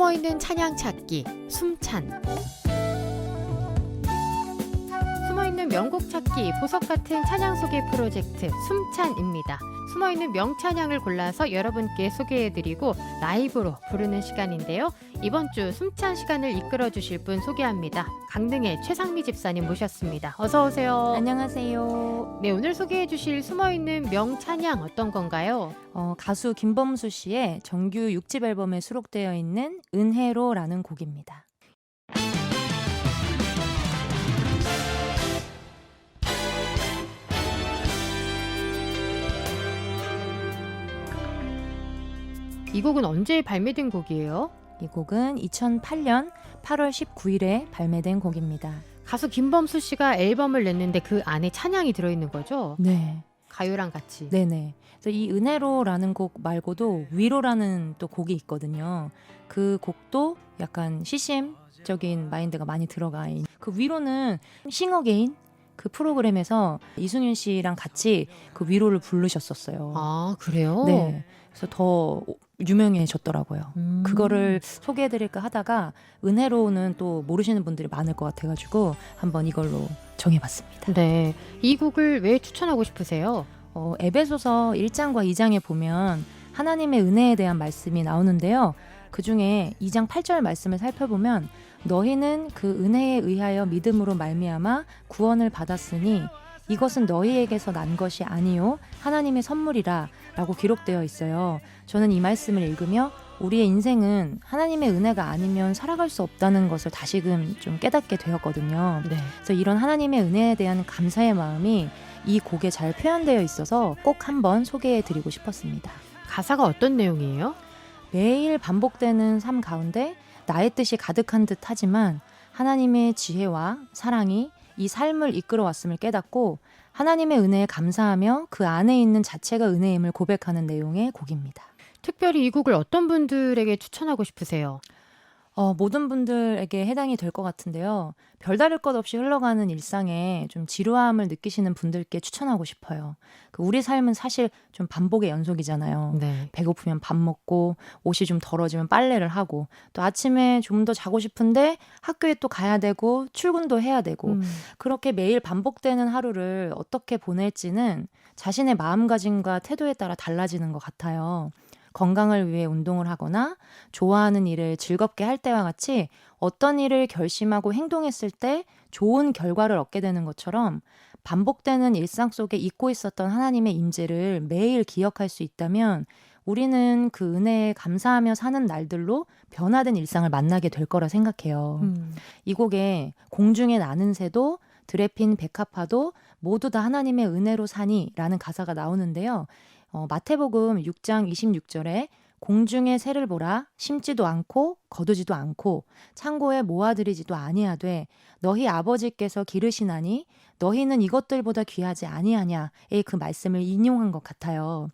숨어있는 찬양 찾기, 숨찬. 숨어있는 명곡 찾기, 보석 같은 찬양 소개 프로젝트 숨찬입니다. 숨어있는 명찬양을 골라서 여러분께 소개해드리고 라이브로 부르는 시간인데요. 이번 주 숨찬 시간을 이끌어 주실 분 소개합니다. 강릉의 최상미 집사님 모셨습니다. 어서 오세요. 안녕하세요. 네, 오늘 소개해 주실 숨어있는 명찬양 어떤 건가요? 가수 김범수 씨의 정규 6집 앨범에 수록되어 있는 은혜로라는 곡입니다. 이 곡은 언제 발매된 곡이에요? 이 곡은 2008년 8월 19일에 발매된 곡입니다. 가수 김범수 씨가 앨범을 냈는데 그 안에 찬양이 들어있는 거죠? 네. 가요랑 같이. 네네. 그래서 이 은혜로라는 곡 말고도 위로라는 또 곡이 있거든요. 그 곡도 약간 CCM적인 마인드가 많이 들어가 있는. 그 위로는 싱어게인 그 프로그램에서 이승윤 씨랑 같이 그 위로를 부르셨었어요. 아, 그래요? 네. 그래서 더 유명해졌더라고요. 그거를 소개해드릴까 하다가 은혜로는 또 모르시는 분들이 많을 것 같아가지고 한번 이걸로 정해봤습니다. 네. 이 곡을 왜 추천하고 싶으세요? 에베소서 1장과 2장에 보면 하나님의 은혜에 대한 말씀이 나오는데요. 그 중에 2장 8절 말씀을 살펴보면 너희는 그 은혜에 의하여 믿음으로 말미암아 구원을 받았으니 이것은 너희에게서 난 것이 아니요 하나님의 선물이라 라고 기록되어 있어요. 저는 이 말씀을 읽으며 우리의 인생은 하나님의 은혜가 아니면 살아갈 수 없다는 것을 다시금 좀 깨닫게 되었거든요. 네. 그래서 이런 하나님의 은혜에 대한 감사의 마음이 이 곡에 잘 표현되어 있어서 꼭 한번 소개해드리고 싶었습니다. 가사가 어떤 내용이에요? 매일 반복되는 삶 가운데 나의 뜻이 가득한 듯 하지만 하나님의 지혜와 사랑이 이 삶을 이끌어왔음을 깨닫고 하나님의 은혜에 감사하며 그 안에 있는 자체가 은혜임을 고백하는 내용의 곡입니다. 특별히 이 곡을 어떤 분들에게 추천하고 싶으세요? 모든 분들에게 해당이 될 것 같은데요. 별다를 것 없이 흘러가는 일상에 좀 지루함을 느끼시는 분들께 추천하고 싶어요. 우리 삶은 사실 좀 반복의 연속이잖아요. 네. 배고프면 밥 먹고 옷이 좀 더러지면 빨래를 하고 또 아침에 좀 더 자고 싶은데 학교에 또 가야 되고 출근도 해야 되고 그렇게 매일 반복되는 하루를 어떻게 보낼지는 자신의 마음가짐과 태도에 따라 달라지는 것 같아요. 건강을 위해 운동을 하거나 좋아하는 일을 즐겁게 할 때와 같이 어떤 일을 결심하고 행동했을 때 좋은 결과를 얻게 되는 것처럼 반복되는 일상 속에 잊고 있었던 하나님의 임재를 매일 기억할 수 있다면 우리는 그 은혜에 감사하며 사는 날들로 변화된 일상을 만나게 될 거라 생각해요. 이 곡에 공중에 나는 새도 드레핀 백합화도 모두 다 하나님의 은혜로 사니 라는 가사가 나오는데요. 마태복음 6장 26절에 공중의 새를 보라 심지도 않고 거두지도 않고 창고에 모아들이지도 아니하되 너희 아버지께서 기르시나니 너희는 이것들보다 귀하지 아니하냐의 그 말씀을 인용한 것 같아요.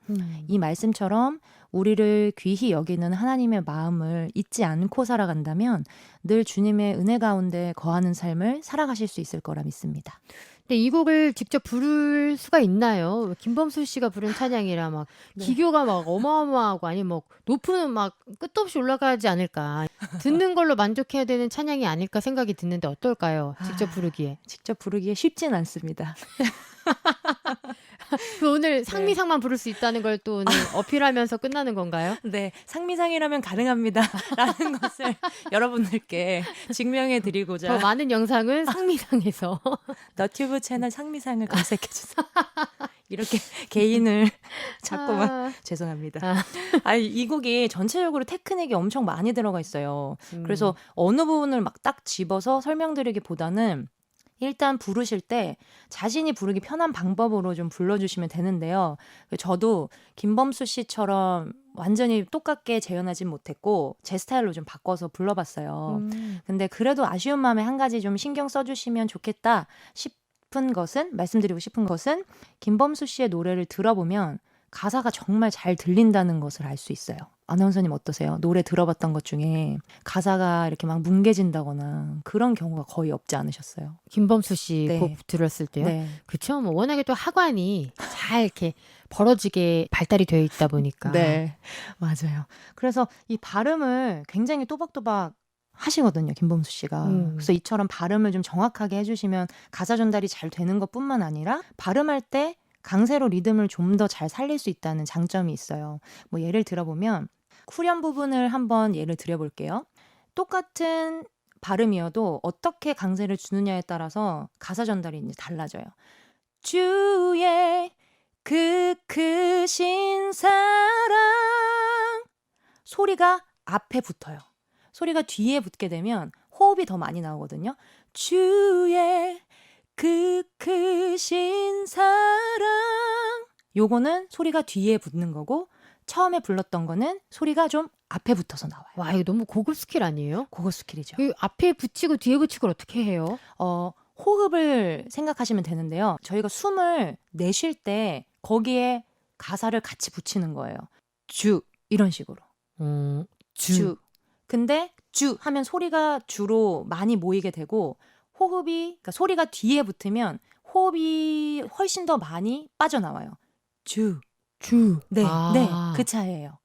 이 말씀처럼 우리를 귀히 여기는 하나님의 마음을 잊지 않고 살아간다면 늘 주님의 은혜 가운데 거하는 삶을 살아가실 수 있을 거라 믿습니다. 근데 이 곡을 직접 부를 수가 있나요? 김범수 씨가 부른 찬양이라 막 네. 기교가 막 어마어마하고 아니 뭐 높은 막 끝도 없이 올라가지 않을까. 듣는 걸로 만족해야 되는 찬양이 아닐까 생각이 드는데 어떨까요? 직접 부르기에. 직접 부르기에 쉽진 않습니다. 오늘 상미상만 부를 수 있다는 걸 또 오늘 어필하면서 끝나는 건가요? 네, 상미상이라면 가능합니다. 라는 것을 여러분들께 증명해 드리고자 더 많은 영상은 상미상에서 너튜브 채널 상미상을 검색해 주세요. 이렇게 개인을 자꾸만 죄송합니다. 이 곡이 전체적으로 테크닉이 엄청 많이 들어가 있어요. 그래서 어느 부분을 막 딱 집어서 설명드리기보다는 일단 부르실 때 자신이 부르기 편한 방법으로 좀 불러주시면 되는데요. 저도 김범수 씨처럼 완전히 똑같게 재현하진 못했고 제 스타일로 좀 바꿔서 불러봤어요. 근데 그래도 아쉬운 마음에 한 가지 좀 신경 써주시면 좋겠다 말씀드리고 싶은 것은 김범수 씨의 노래를 들어보면 가사가 정말 잘 들린다는 것을 알 수 있어요. 아나운서님 어떠세요? 노래 들어봤던 것 중에 가사가 이렇게 막 뭉개진다거나 그런 경우가 거의 없지 않으셨어요? 김범수 씨 네. 곡 들었을 때요. 네. 그쵸. 뭐 워낙에 또 하관이 잘 이렇게 벌어지게 발달이 되어 있다 보니까. 네, 맞아요. 그래서 이 발음을 굉장히 또박또박 하시거든요, 김범수 씨가. 그래서 이처럼 발음을 좀 정확하게 해주시면 가사 전달이 잘 되는 것뿐만 아니라 발음할 때 강세로 리듬을 좀 더 잘 살릴 수 있다는 장점이 있어요. 뭐 예를 들어보면 후렴 부분을 한번 예를 들어볼게요. 똑같은 발음이어도 어떻게 강세를 주느냐에 따라서 가사 전달이 이제 달라져요. 주의 그 크신 사랑 소리가 앞에 붙어요. 소리가 뒤에 붙게 되면 호흡이 더 많이 나오거든요. 주의 그 크신 사랑 요거는 소리가 뒤에 붙는 거고 처음에 불렀던 거는 소리가 좀 앞에 붙어서 나와요. 와, 이거 너무 고급 스킬 아니에요? 그거 스킬이죠. 그 앞에 붙이고 뒤에 붙이고 어떻게 해요? 호흡을 생각하시면 되는데요. 저희가 숨을 내쉴 때 거기에 가사를 같이 붙이는 거예요. 주 이런 식으로. 주. 근데 주 하면 소리가 주로 많이 모이게 되고 호흡이 그러니까 소리가 뒤에 붙으면 호흡이 훨씬 더 많이 빠져나와요. 주. 네, 아. 네, 그 차이예요.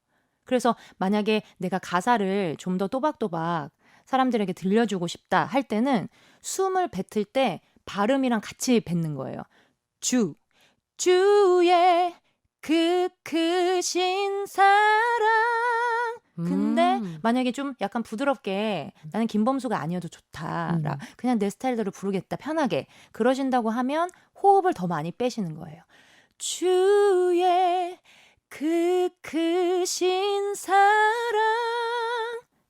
그래서 만약에 내가 가사를 좀 더 또박또박 사람들에게 들려주고 싶다 할 때는 숨을 뱉을 때 발음이랑 같이 뱉는 거예요. 주의 그 크신 사랑. 근데 만약에 좀 약간 부드럽게 나는 김범수가 아니어도 좋다. 그냥 내 스타일대로 부르겠다. 편하게. 그러신다고 하면 호흡을 더 많이 빼시는 거예요. 주의 그 크신 사랑.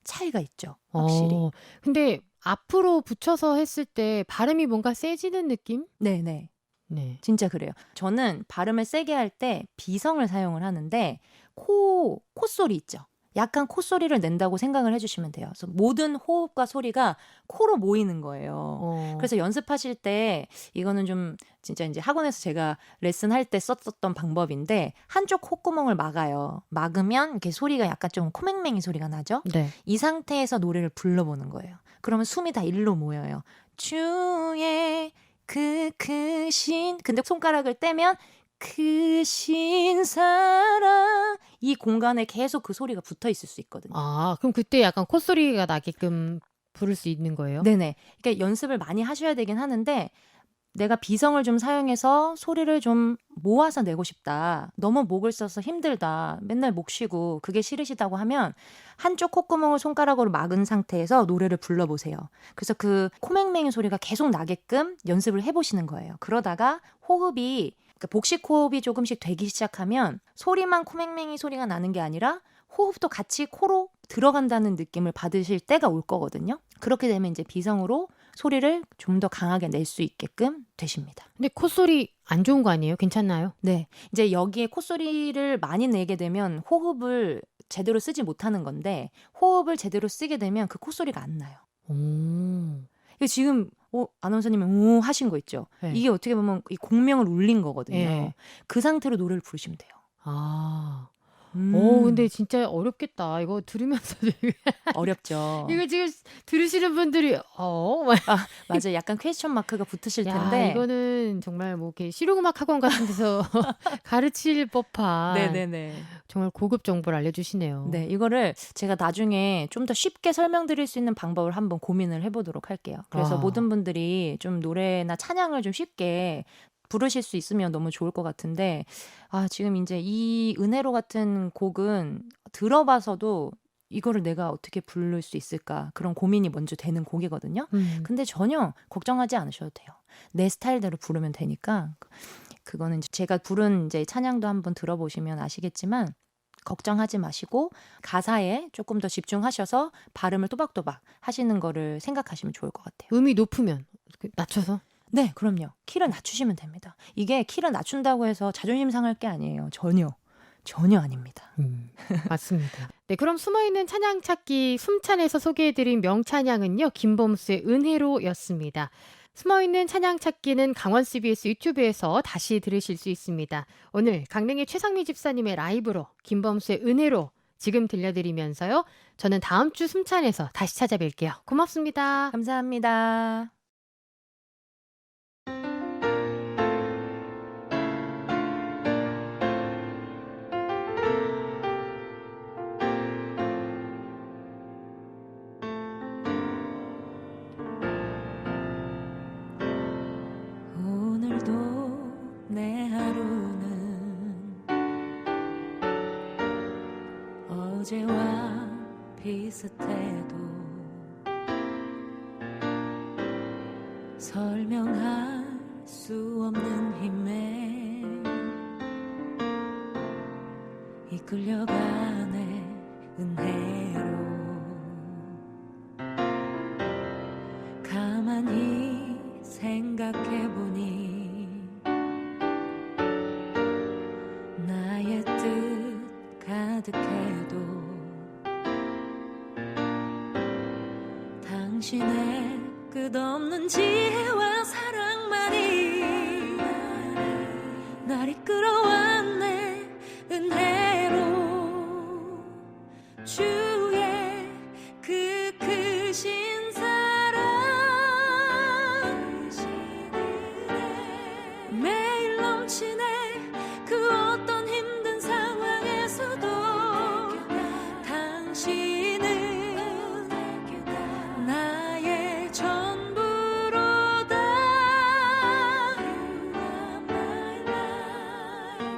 차이가 있죠. 확실히. 근데 앞으로 붙여서 했을 때 발음이 뭔가 세지는 느낌? 네네. 네. 진짜 그래요. 저는 발음을 세게 할 때 비성을 사용을 하는데 콧소리 있죠. 약간 콧소리를 낸다고 생각을 해주시면 돼요. 그래서 모든 호흡과 소리가 코로 모이는 거예요. 그래서 연습하실 때 이거는 좀 진짜 이제 학원에서 제가 레슨할 때 썼었던 방법인데 한쪽 콧구멍을 막아요. 막으면 이렇게 소리가 약간 좀 코맹맹이 소리가 나죠. 네. 이 상태에서 노래를 불러보는 거예요. 그러면 숨이 다 일로 모여요. 주의 그 크신 근데 손가락을 떼면 크신 사랑 이 공간에 계속 그 소리가 붙어 있을 수 있거든요. 아, 그럼 그때 약간 콧소리가 나게끔 부를 수 있는 거예요? 네네. 그러니까 연습을 많이 하셔야 되긴 하는데 내가 비성을 좀 사용해서 소리를 좀 모아서 내고 싶다. 너무 목을 써서 힘들다. 맨날 목 쉬고 그게 싫으시다고 하면 한쪽 콧구멍을 손가락으로 막은 상태에서 노래를 불러보세요. 그래서 그 코맹맹이 소리가 계속 나게끔 연습을 해보시는 거예요. 그러다가 호흡이 그러니까 복식 호흡이 조금씩 되기 시작하면 소리만 코맹맹이 소리가 나는 게 아니라 호흡도 같이 코로 들어간다는 느낌을 받으실 때가 올 거거든요. 그렇게 되면 이제 비성으로 소리를 좀 더 강하게 낼 수 있게끔 되십니다. 근데 콧소리 안 좋은 거 아니에요? 괜찮나요? 네. 이제 여기에 콧소리를 많이 내게 되면 호흡을 제대로 쓰지 못하는 건데 호흡을 제대로 쓰게 되면 그 콧소리가 안 나요. 이게 지금 아나운서님이 오 하신 거 있죠? 네. 이게 어떻게 보면 이 공명을 울린 거거든요. 네. 그 상태로 노래를 부르시면 돼요. 아. 근데 진짜 어렵겠다. 이거 들으면서 어렵죠. 이거 지금 들으시는 분들이 맞아요. 약간 퀘스천 마크가 붙으실 야, 텐데. 이거는 정말 뭐 이렇게 실용음악 학원 같은 데서 가르칠 법한 네네네. 정말 고급 정보를 알려주시네요. 네, 이거를 제가 나중에 좀 더 쉽게 설명드릴 수 있는 방법을 한번 고민을 해보도록 할게요. 그래서 모든 분들이 좀 노래나 찬양을 좀 쉽게 부르실 수 있으면 너무 좋을 것 같은데 지금 이제 이 은혜로 같은 곡은 들어봐서도 이거를 내가 어떻게 부를 수 있을까 그런 고민이 먼저 되는 곡이거든요. 근데 전혀 걱정하지 않으셔도 돼요. 내 스타일대로 부르면 되니까 그거는 이제 제가 부른 이제 찬양도 한번 들어보시면 아시겠지만 걱정하지 마시고 가사에 조금 더 집중하셔서 발음을 또박또박 하시는 거를 생각하시면 좋을 것 같아요. 음이 높으면 낮춰서? 네, 그럼요. 키를 낮추시면 됩니다. 이게 키를 낮춘다고 해서 자존심 상할 게 아니에요. 전혀 아닙니다. 맞습니다. 네, 그럼 숨어있는 찬양 찾기 숨찬에서 소개해드린 명찬양은요. 김범수의 은혜로였습니다. 숨어있는 찬양 찾기는 강원 CBS 유튜브에서 다시 들으실 수 있습니다. 오늘 강릉의 최상미 집사님의 라이브로 김범수의 은혜로 지금 들려드리면서요. 저는 다음 주 숨찬에서 다시 찾아뵐게요. 고맙습니다. 감사합니다. 오늘도 내 하루는 어제와 비슷해도 설명할 수 없는 힘에 이끌려가네 은혜로 가만히 생각해보니 나의 뜻 가득해도 당신의 끝없는 지혜와 사랑만이 날 이끌어왔네 은혜로 주의 그 크신 사랑 매일 넘치네 그 어떤 힘든 상황에서도 당신은 나의 전부로다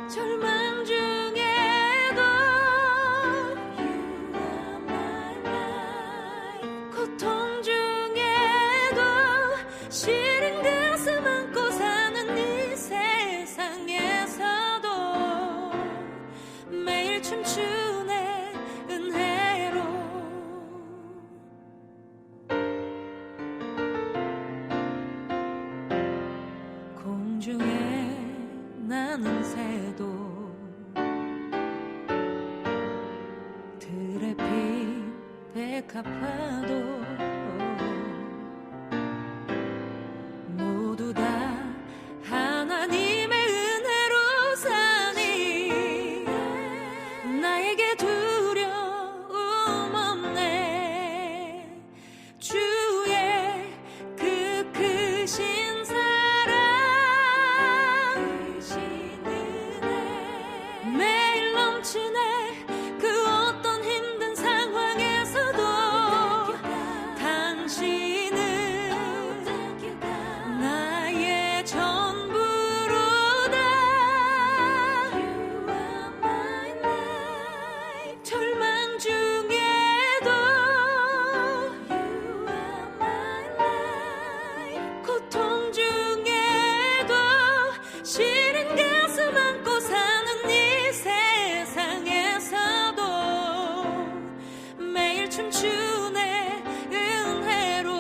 절망 중에도 고통 중에도 시린 가슴 안고 사는 이 세상에서도 매일 춤추네 은혜로 공중에 나는 새도 들에 핀 백합화도 모두 다 하나님의 은혜로 사니 나에게 두려움 없네 주의 그 크신 사랑 매일 넘치네 그 어떤 힘든 상황에서도 당신은 나의 전부로다 절망 중에도 고통 중에도 시린 가슴 안고 사는 이 세상에서도 매일 춤추네 은혜로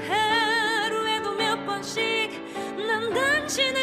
하루에도 몇 번씩 난 당신의